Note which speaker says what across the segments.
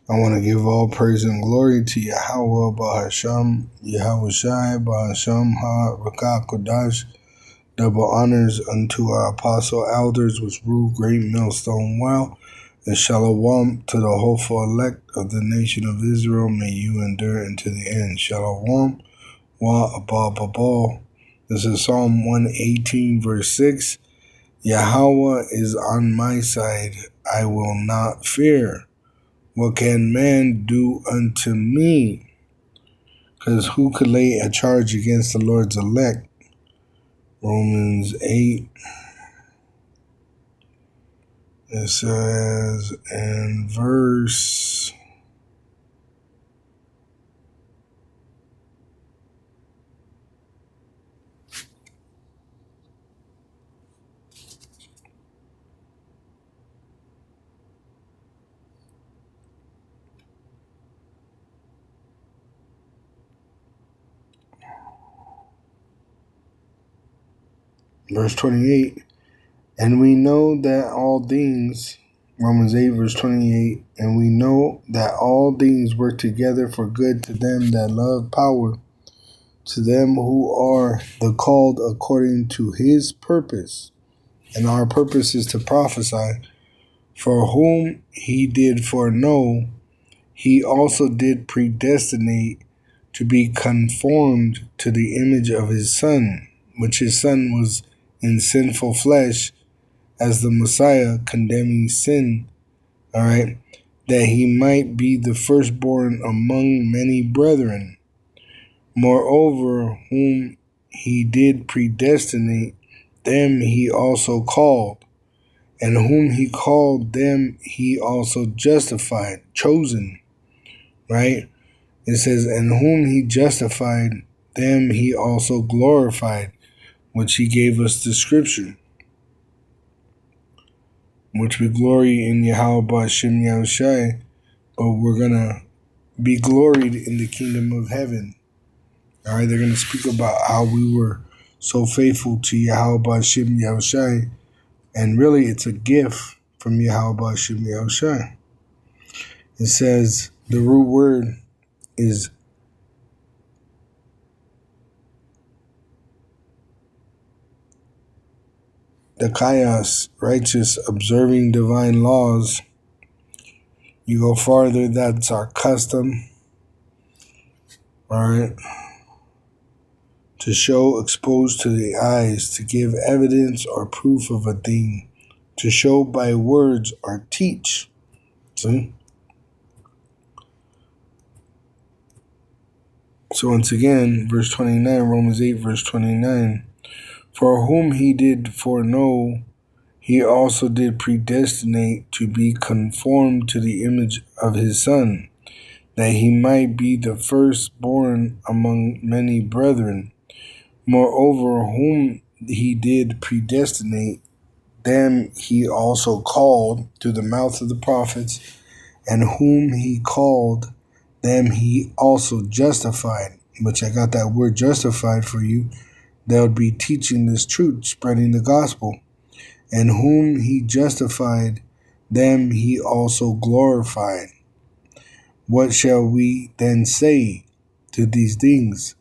Speaker 1: I want to give all praise and glory to Yahweh Bahasham, Yahweh Shai, Bahasham Ha Rakah Kodash. Double honors unto our apostle elders which rule great millstone well, and shalom to the hopeful elect of the nation of Israel. May you endure unto the end. Shalom wa abba. This is Psalm 118 verse 6. Yahweh is on my side, I will not fear. What can man do unto me? Because who could lay a charge against the Lord's elect? Romans 8. It says in verse 28. And we know that all things, Romans 8 verse 28, and we know that all things work together for good to them that love power, to them who are the called according to his purpose. And our purpose is to prophesy. For whom he did foreknow, he also did predestinate to be conformed to the image of his Son, which his Son was in sinful flesh, as the Messiah, condemning sin, all right, that he might be the firstborn among many brethren. Moreover, whom he did predestinate, them he also called. And whom he called, them he also justified, chosen, right? It says, and whom he justified, them he also glorified, which he gave us the scripture, which we glory in Yahweh Ba'Shem Yahushai, but we're going to be gloried in the kingdom of heaven. All right, they're going to speak about how we were so faithful to Yahweh Ba'Shem Yahushai, and really it's a gift from Yahweh Ba'Shem Yahushai. It says the root word is the chaos, righteous, observing divine laws. You go farther, that's our custom. All right. To show, expose to the eyes, to give evidence or proof of a thing, to show by words or teach. See? So once again, verse 29, Romans 8, verse 29. For whom he did foreknow, he also did predestinate to be conformed to the image of his Son, that he might be the firstborn among many brethren. Moreover, whom he did predestinate, them he also called through the mouth of the prophets, and whom he called, them he also justified, which I got that word justified for you. They'll be teaching this truth, spreading the gospel. And whom he justified, them he also glorified. What shall we then say to these things?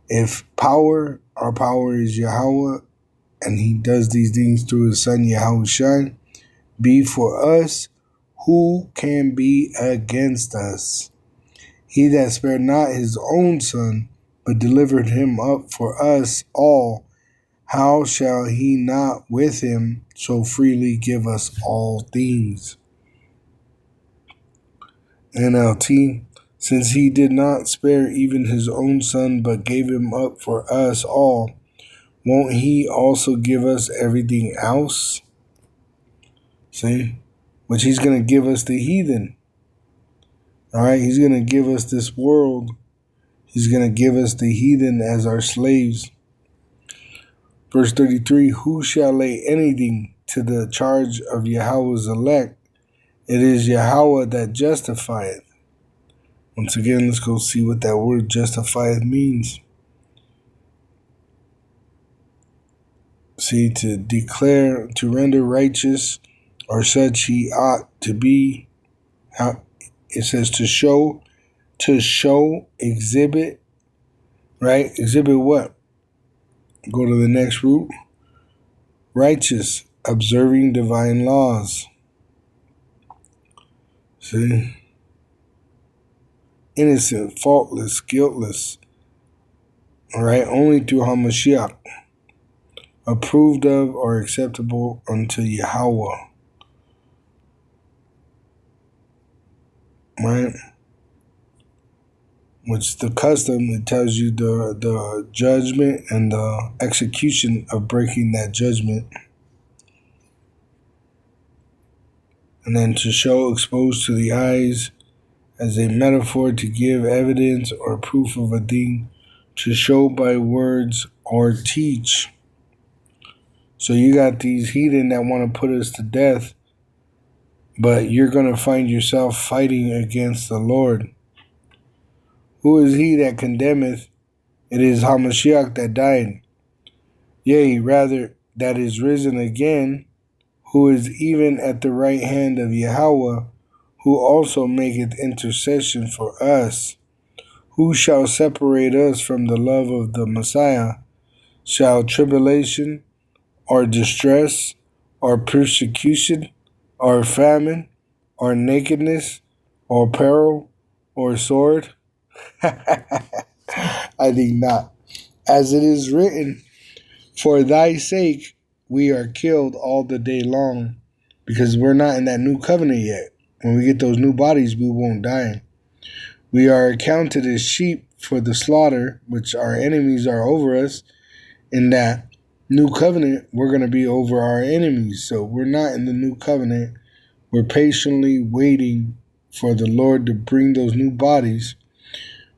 Speaker 1: If our power is Yahweh, and he does these things through his Son Yahushua, be for us, who can be against us? He that spared not his own Son, but delivered him up for us all, how shall he not with him so freely give us all things? NLT, since he did not spare even his own Son, but gave him up for us all, won't he also give us everything else? See? Which he's going to give us the heathen. All right? He's going to give us this world. He's going to give us the heathen as our slaves. Verse 33, who shall lay anything to the charge of Yahweh's elect? It is Yahweh that justifieth. Once again, let's go see what that word justifieth means. See, to declare, to render righteous, or such he ought to be, it says to show, exhibit, right? Exhibit what? Go to the next root. Righteous, observing divine laws. See? Innocent, faultless, guiltless. All right? Only through HaMashiach. Approved of or acceptable unto Yahweh. Right? Which the custom, it tells you the judgment and the execution of breaking that judgment. And then to show, exposed to the eyes as a metaphor to give evidence or proof of a thing, to show by words or teach. So you got these heathen that want to put us to death, but you're going to find yourself fighting against the Lord. Who is he that condemneth? It is HaMashiach that died. Yea, rather, that is risen again, who is even at the right hand of Yahweh, who also maketh intercession for us. Who shall separate us from the love of the Messiah? Shall tribulation, or distress, or persecution, or famine, or nakedness, or peril, or sword? I think not. As it is written, for thy sake we are killed all the day long, because we're not in that new covenant yet. When we get those new bodies, we won't die. We are accounted as sheep for the slaughter, which our enemies are over us. In that new covenant, we're going to be over our enemies. So we're not in the new covenant. We're patiently waiting for the Lord to bring those new bodies.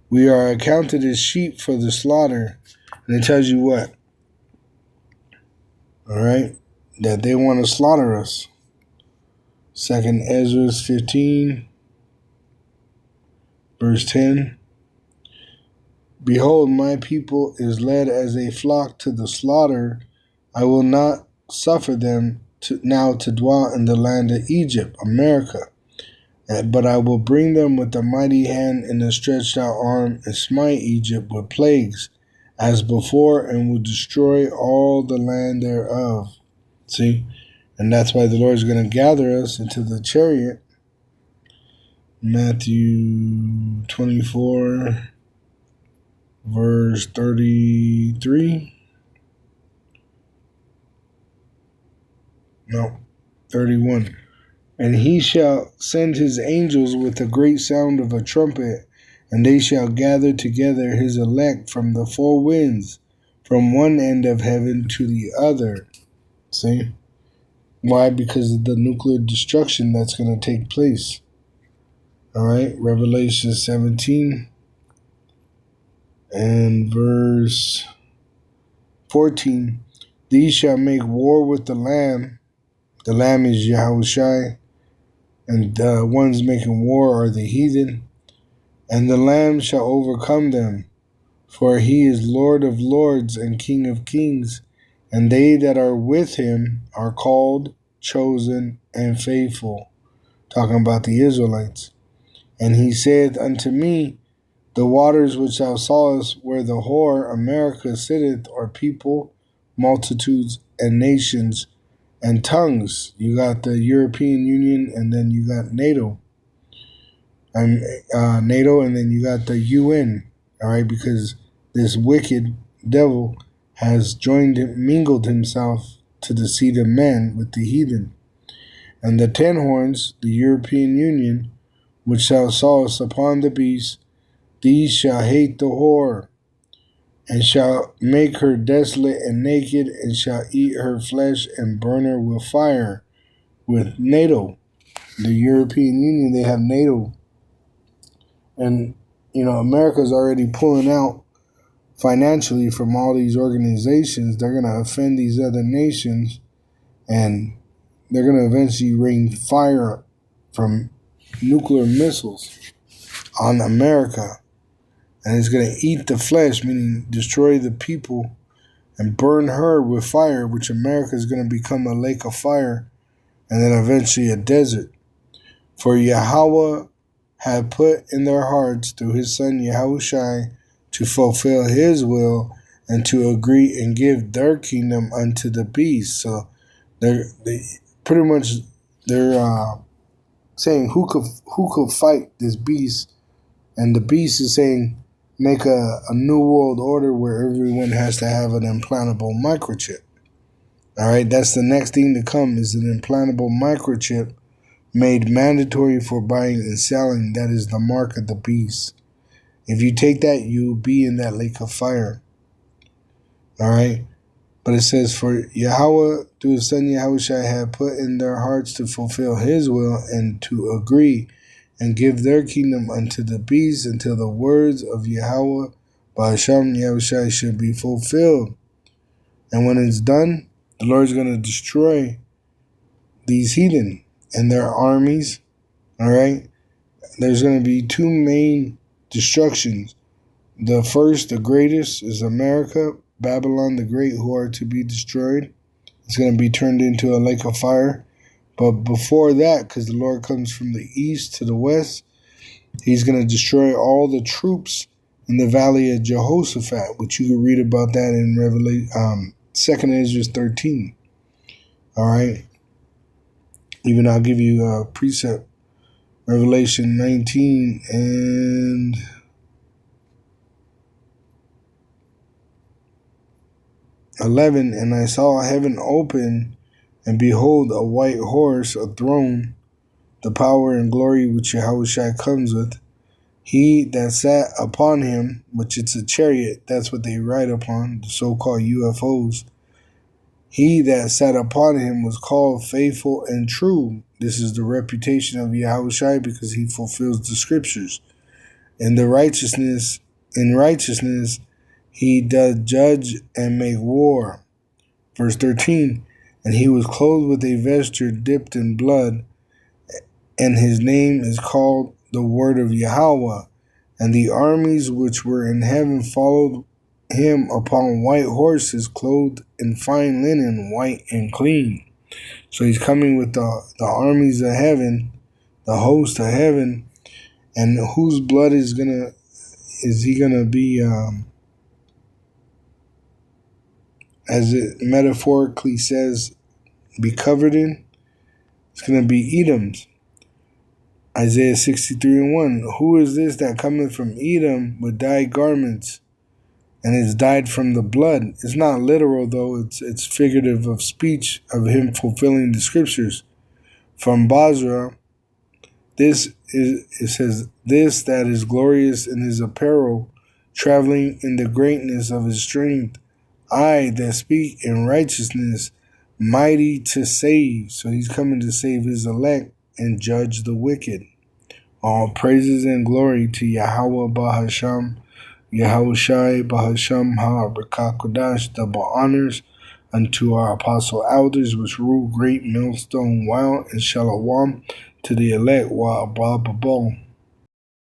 Speaker 1: We are accounted as sheep for the slaughter. And it tells you what? All right? That they want to slaughter us. 2nd Ezra 15, verse 10. Behold, my people is led as a flock to the slaughter. I will not suffer them now to dwell in the land of Egypt, America. But I will bring them with a mighty hand and a stretched out arm and smite Egypt with plagues as before, and will destroy all the land thereof. See? And that's why the Lord is going to gather us into the chariot. Matthew 24, verse 33. No, 31. And he shall send his angels with a great sound of a trumpet, and they shall gather together his elect from the four winds, from one end of heaven to the other. See? Why? Because of the nuclear destruction that's going to take place. All right, Revelation 17 and verse 14. These shall make war with the Lamb. The Lamb is Yahushai, and the ones making war are the heathen. And the Lamb shall overcome them, for he is Lord of lords and King of kings, and they that are with him are called, chosen, and faithful. Talking about the Israelites. And he saith unto me, the waters which thou sawest where the whore America sitteth are people, multitudes, and nations, and tongues. You got the European Union, and then you got NATO. And then you got the UN. All right, because this wicked devil has mingled himself to the seed of men with the heathen. And the 10 horns, the European Union, which thou sawest upon the beast, these shall hate the whore, and shall make her desolate and naked, and shall eat her flesh and burn her with fire. With NATO, the European Union, they have NATO. And, America's already pulling out financially from all these organizations. They're going to offend these other nations, and they're going to eventually rain fire from nuclear missiles on America. And it's going to eat the flesh, meaning destroy the people, and burn her with fire, which America is going to become a lake of fire, and then eventually a desert. For Yahweh had put in their hearts through his son Yahushua to fulfill his will and to agree and give their kingdom unto the beast. So they pretty much they're saying who could fight this beast, and the beast is saying make a new world order where everyone has to have an implantable microchip. All right, that's the next thing to come, is an implantable microchip made mandatory for buying and selling. That is the mark of the beast. If you take that, you'll be in that lake of fire. All right. But it says, for Yahweh, through his son Yahushua, had put in their hearts to fulfill his will and to agree and give their kingdom unto the beast until the words of Yahweh by Hashem Yahushua should be fulfilled. And when it's done, the Lord's going to destroy these heathen and their armies. All right. There's going to be two main destructions. The first, the greatest, is America, Babylon the Great, who are to be destroyed. It's going to be turned into a lake of fire. But before that, because the Lord comes from the east to the west, he's going to destroy all the troops in the valley of Jehoshaphat, which you can read about that in Revelation, 2 Ezra 13. All right. Even I'll give you a precept. Revelation 19 and 11, and I saw heaven open, and behold, a white horse, a throne, the power and glory which Yahushua comes with. He that sat upon him, which it's a chariot, that's what they ride upon, the so-called UFOs. He that sat upon him was called faithful and true. This is the reputation of Yahushua, because he fulfills the scriptures. In righteousness, he does judge and make war. Verse 13, and he was clothed with a vesture dipped in blood, and his name is called the Word of Yahweh. And the armies which were in heaven followed him upon white horses, clothed in fine linen, white and clean. So he's coming with the armies of heaven, the host of heaven, and whose blood is he gonna be, as it metaphorically says, be covered in? It's gonna be Edom's. Isaiah 63:1. Who is this that cometh from Edom with dyed garments, and is dyed from the blood? It's not literal though, it's figurative of speech of him fulfilling the scriptures. From Basra, it says, this that is glorious in his apparel, traveling in the greatness of his strength. I that speak in righteousness, mighty to save. So he's coming to save his elect and judge the wicked. All praises and glory to Yahweh Bahasham, Yahushai Bahasham Ha-Rakakodash, double honors unto our apostle elders, which rule great millstone wild and shalom to the elect wa abba